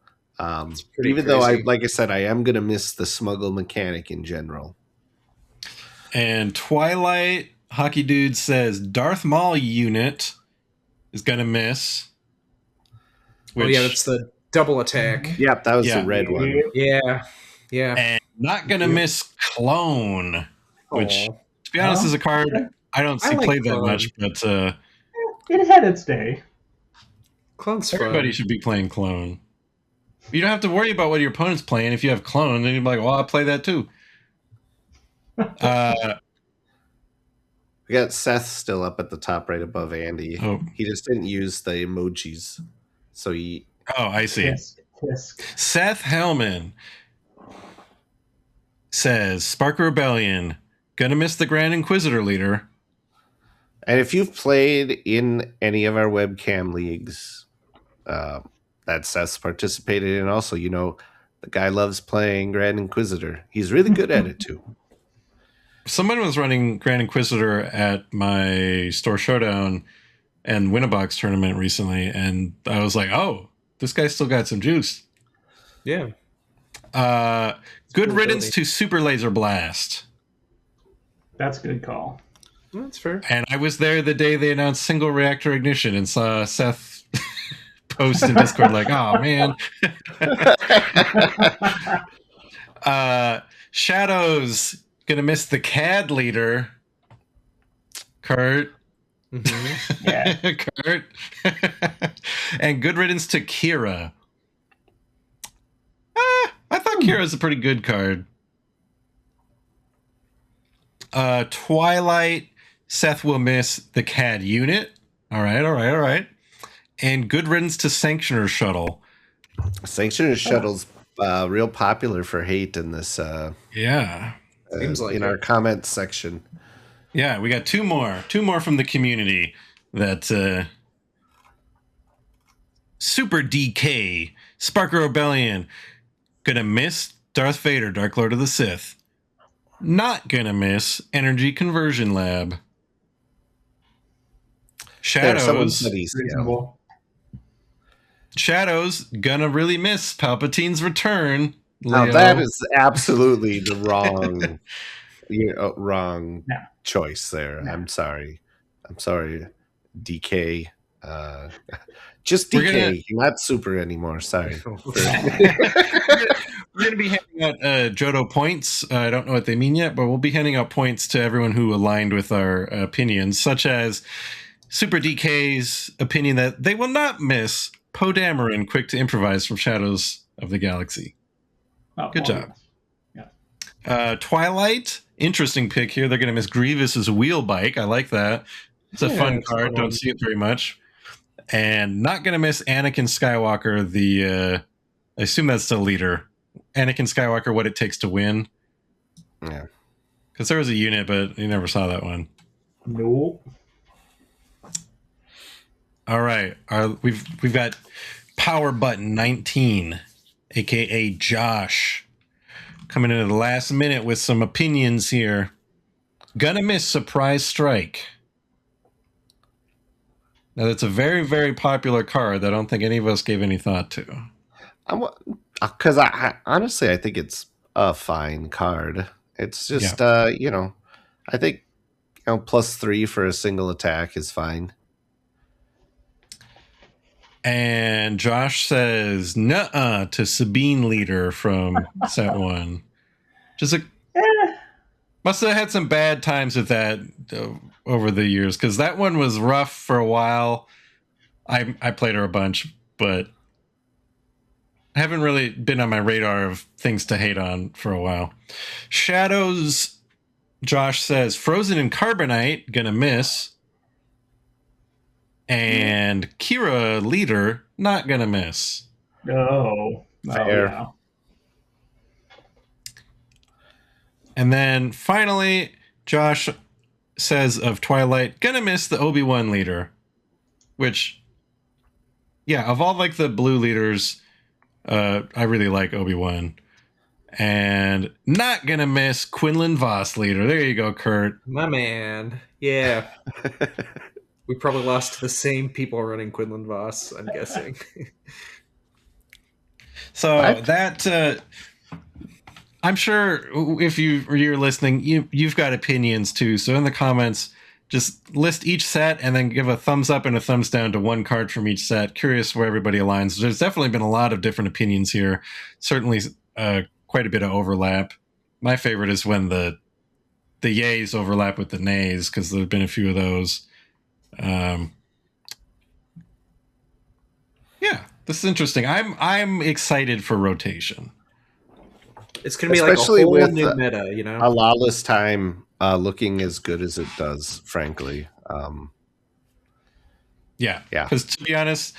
Even though like I said, I am gonna miss the smuggle mechanic in general. And Twilight Hockey Dude says Darth Maul unit is gonna miss. Oh yeah, that's the double attack. Yep, that was the red one. Yeah. And not gonna miss Clone, which to be honest is a card I don't see played that much, but it had its day. Clone's everybody fun. should be playing Clone. You don't have to worry about what your opponent's playing. If you have Clone, then you're like, well, I'll play that too. We got Seth still up at the top right above Andy. Oh. He just didn't use the emojis. So he... Oh, I see. Tisk. Seth Hellman says, Spark Rebellion, gonna miss the Grand Inquisitor leader. And if you've played in any of our webcam leagues that Seth's participated in also, you know, the guy loves playing Grand Inquisitor. He's really good at it too. Someone was running Grand Inquisitor at my Store Showdown and Winnabox tournament recently, and I was like, oh, this guy's still got some juice. Yeah. Good riddance to Super Laser Blast. That's a good call. That's fair. And I was there the day they announced single reactor ignition and saw Seth post in Discord like, oh, man. Shadows gonna miss the CAD leader, Kurt. Mm-hmm. Yeah. Kurt. And good riddance to Kira. I thought Kira's a pretty good card. Twilight, Seth will miss the CAD unit. All right. And good riddance to Sanctioner Shuttle. Sanctioner Shuttle's real popular for hate in this. Yeah. Seems like in our comments section. Yeah, we got two more from the community. That Super DK, Sparker Rebellion, gonna miss Darth Vader, Dark Lord of the Sith. Not gonna miss Energy Conversion Lab. Shadows, Reasonable. Shadows gonna really miss Palpatine's return. Now Leo. that is absolutely the wrong, wrong No. choice there. No. I'm sorry, DK. Just We're DK, not Super anymore. Sorry. We're going to be handing out Jodo points. I don't know what they mean yet, but we'll be handing out points to everyone who aligned with our opinions, such as Super DK's opinion that they will not miss Poe Dameron, quick to improvise from Shadows of the Galaxy. Oh, Good job. Yeah. Twilight, interesting pick here. They're going to miss Grievous's wheel bike. I like that. It's a fun card. Don't see it very much. And not going to miss Anakin Skywalker, the I assume that's the leader. Anakin Skywalker, What It Takes to Win. Yeah. Because there was a unit, but you never saw that one. Nope. All right. We've got Power Button 19, a.k.a. Josh, coming into the last minute with some opinions here. Gonna miss Surprise Strike. Now, that's a very, very popular card that I don't think any of us gave any thought to. Because I honestly, I think it's a fine card. It's just, I think, +3 for a single attack is fine. And Josh says, nuh-uh, to Sabine Leader from set 1. Just must have had some bad times with that over the years, because that one was rough for a while. I played her a bunch, but I haven't really been on my radar of things to hate on for a while. Shadows, Josh says, Frozen in Carbonite, gonna miss. And Kira Leader, not gonna miss. Oh, Fair. Yeah. And then finally, Josh says of Twilight, gonna miss the Obi-Wan Leader. Which, yeah, of all like the blue leaders, I really like Obi-Wan. And not gonna miss Quinlan Voss Leader. There you go, Kurt. My man. Yeah. We probably lost to the same people running Quinlan Voss, I'm guessing. So that I'm sure if you're listening, you've got opinions too. So in the comments, just list each set and then give a thumbs up and a thumbs down to one card from each set. Curious where everybody aligns. There's definitely been a lot of different opinions here. Certainly quite a bit of overlap. My favorite is when the yays overlap with the nays, because there have been a few of those. Yeah, this is interesting. I'm excited for rotation. It's going to be Especially like a whole with new meta, you know? A Lawless Time looking as good as it does, frankly. Yeah. Because to be honest,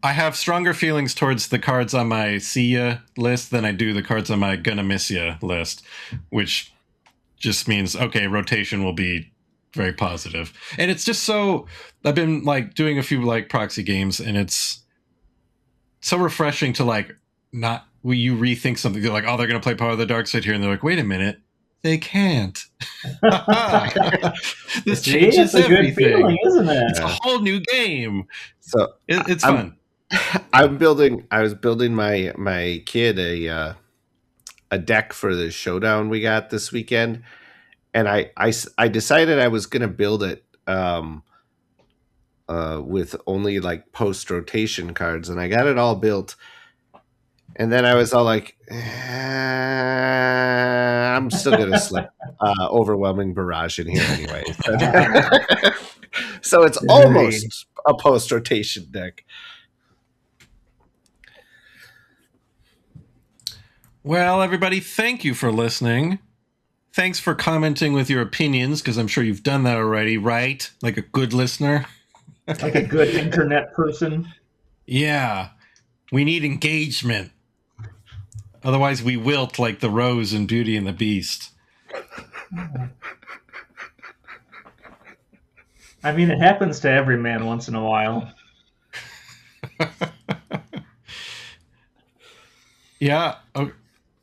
I have stronger feelings towards the cards on my see ya list than I do the cards on my gonna miss ya list, which just means, okay, rotation will be very positive. And it's just so, I've been like doing a few like proxy games, and it's so refreshing to like not, when you rethink something, they're like, oh, they're going to play Power of the Dark Side here. And they're like, wait a minute, they can't. This changes it's a everything. good feeling, isn't it? It's a whole new game. So it's fun. I was building my kid a deck for the showdown we got this weekend, and I decided I was going to build it with only like post rotation cards, and I got it all built. And then I was all like, I'm still going to slip Overwhelming Barrage in here anyway. So it's almost a post-rotation deck. Well, everybody, thank you for listening. Thanks for commenting with your opinions, because I'm sure you've done that already, right? Like a good listener. Like a good internet person. Yeah. We need engagement. Otherwise, we wilt like the rose in Beauty and the Beast. I mean, it happens to every man once in a while. Yeah.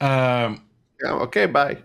Yeah, okay, bye.